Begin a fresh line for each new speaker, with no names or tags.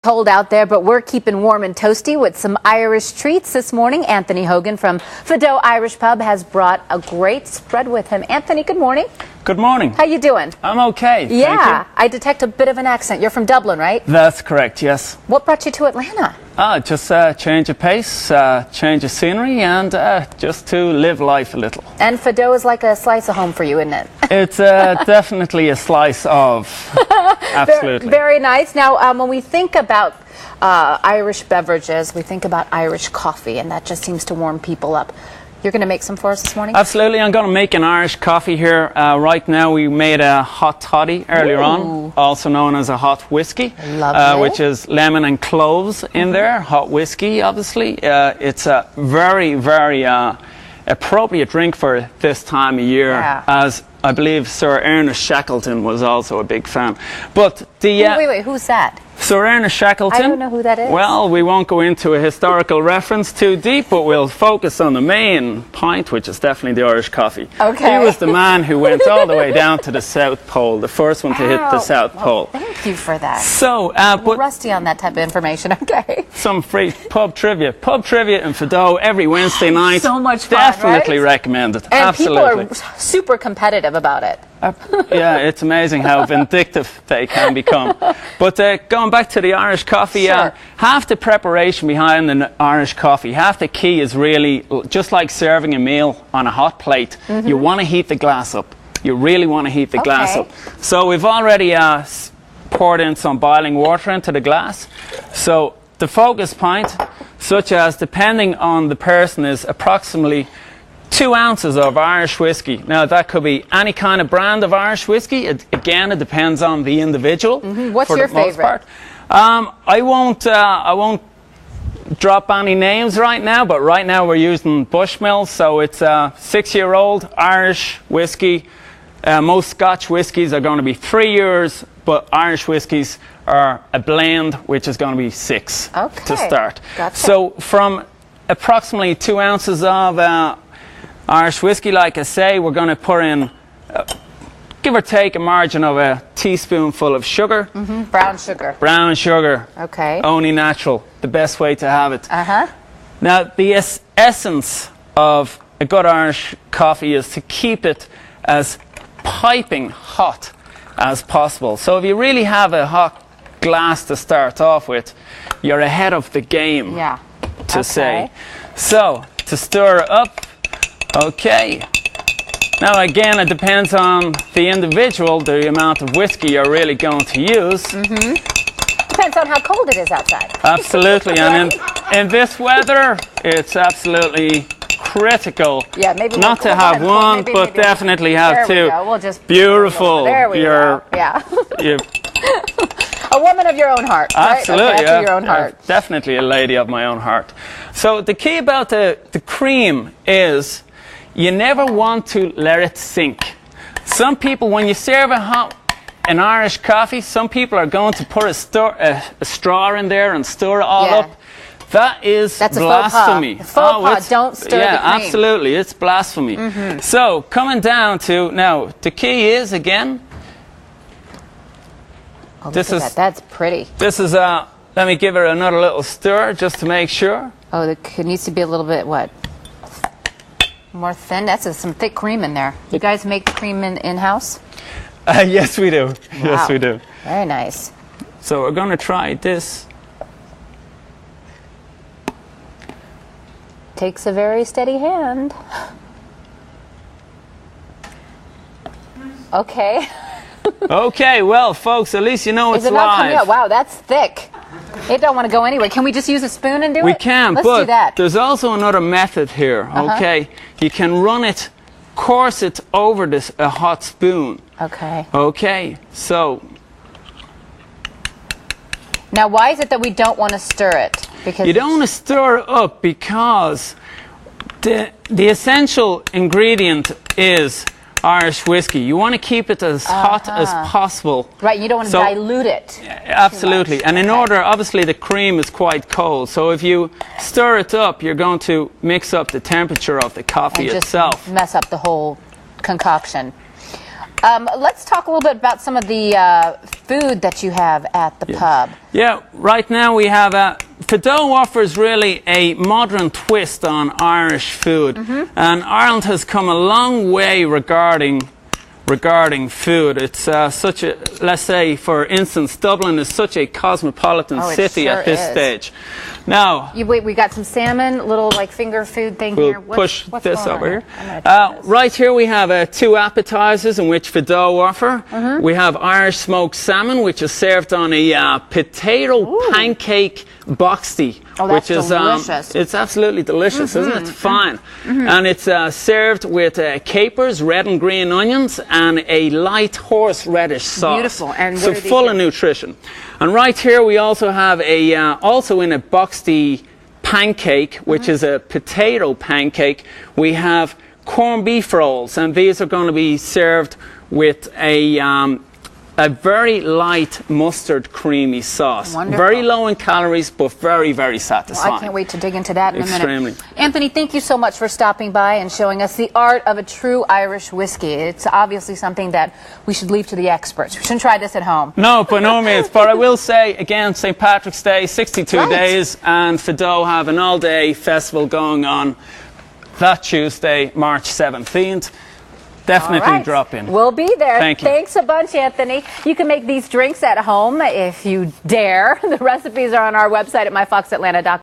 Cold out there, but we're keeping warm and toasty with some Irish treats this morning. Anthony Hogan from Fido Irish Pub has brought a great spread with him. Anthony, good morning.
Good morning.
How you doing?
I'm okay.
Yeah, I detect a bit of an accent. You're from Dublin, right?
That's correct, yes.
What brought you to Atlanta?
Just change of pace, change of scenery, and just to live life a little.
And Fido is like a slice of home for you, isn't it?
It's definitely a slice of. Absolutely.
Very nice. Now, when we think about Irish beverages, we think about Irish coffee, and that just seems to warm people up. You're going to make some for us this morning?
Absolutely. I'm going to make an Irish coffee here. Right now, we made a hot toddy earlier on, also known as a hot whiskey, which is lemon and cloves in there. Hot whiskey, obviously. It's a very, very appropriate drink for this time of year, as I believe Sir Ernest Shackleton was also a big fan. But the
wait, who's that?
Sir Ernest Shackleton.
I don't know who that is.
Well, we won't go into a historical reference too deep, but we'll focus on the main point, which is definitely the Irish coffee.
Okay.
He was the man who went all the way down to the South Pole, the first one to hit the South Pole.
Thank you for that.
So,
we're rusty on that type of information. Okay.
Some free pub trivia in Fido every Wednesday night.
So much fun,
definitely
right?
recommended.
And
absolutely.
People are super competitive about it.
Yeah, it's amazing how vindictive they can become. But going back to the Irish coffee, half the preparation behind the Irish coffee, half the key is really just like serving a meal on a hot plate. You want to heat the glass up. You really want to heat the glass up. So we've already poured in some boiling water into the glass. So the focus point, such as depending on the person, is approximately 2 ounces of Irish whiskey. Now that could be any kind of brand of Irish whiskey. Again, it depends on the individual.
What's your favorite?
I won't drop any names right now, but right now we're using Bushmill, so it's a 6-year-old Irish whiskey. Most Scotch whiskies are going to be 3 years, but Irish whiskies are a blend, which is going to be 6 to start.
Gotcha.
So from approximately 2 ounces of Irish whiskey, like I say, we're going to put in, give or take, a margin of a teaspoonful of sugar.
Brown sugar.
Brown sugar.
Okay.
Only natural. The best way to have it. Now, the essence of a good Irish coffee is to keep it as piping hot as possible. So if you really have a hot glass to start off with, you're ahead of the game, to say. So, to stir it up, okay. Now again, it depends on the individual, the amount of whiskey you're really going to use.
Depends on how cold it is outside.
Absolutely, and in this weather, it's absolutely critical
maybe
not to have one, but definitely have two.
We'll just
beautiful.
There we go. A woman of your own heart.
Absolutely,
right? Okay, your own heart.
Definitely a lady of my own heart. So the key about the cream is you never want to let it sink. Some people, when you serve an Irish coffee, some people are going to put a straw in there and stir it all up. That is blasphemy.
Faux pas. Don't stir the cream.
Yeah, absolutely. It's blasphemy. So coming down to, now, the key is, again,
that's pretty.
This is let me give it another little stir just to make sure.
Oh, it needs to be a little bit, more thin? That's some thick cream in there. You guys make the cream in-house?
Yes, we do.
Wow.
Yes, we do.
Very nice.
So we're going to try this.
Takes a very steady hand. Okay.
Okay, well, folks, at least you know it's
live. Not coming out?
live.
Wow, that's thick. It don't want to go anywhere. Can we just use a spoon and do it?
We can,
Let's
but
do that.
there's also another method here, okay? You can course it over a hot spoon.
Okay.
Okay, so.
Now, why is it that we don't want to stir it? Because
you don't want to stir it up because the essential ingredient is Irish whiskey. You want to keep it as hot as possible.
Right, you don't want to dilute it.
Absolutely. And in order, obviously the cream is quite cold. So if you stir it up, you're going to mix up the temperature of the coffee itself.
Just mess up the whole concoction. Let's talk a little bit about some of the food that you have at the pub.
Yeah, right now we have Fido offers really a modern twist on Irish food, and Ireland has come a long way regarding food. It's such a, let's say, for instance, Dublin is such a cosmopolitan city at this stage. Now,
we got some salmon, little like finger food thing here.
What's this over here. Right here we have 2 appetizers in which Fido offer. We have Irish smoked salmon, which is served on a potato pancake boxty, which is
delicious.
It's absolutely delicious, isn't it? It's fine. And it's served with capers, red and green onions, and a light horseradish sauce.
Beautiful. And
so full of nutrition. And right here we also have a also in a boxty pancake, which is a potato pancake. We have corned beef rolls, and these are going to be served with a very light mustard creamy sauce.
Wonderful.
Very low in calories, but very, very satisfying.
Well, I can't wait to dig into that in a
Extremely.
minute. Anthony, thank you so much for stopping by and showing us the art of a true Irish whiskey. It's obviously something that we should leave to the experts. We shouldn't try this at home.
No, by no means. But I will say, again, St. Patrick's Day, 62 days, and Fido have an all-day festival going on that Tuesday, March 17th. Definitely drop in.
We'll be there.
Thank you.
Thanks a bunch, Anthony. You can make these drinks at home if you dare. The recipes are on our website at myfoxatlanta.com.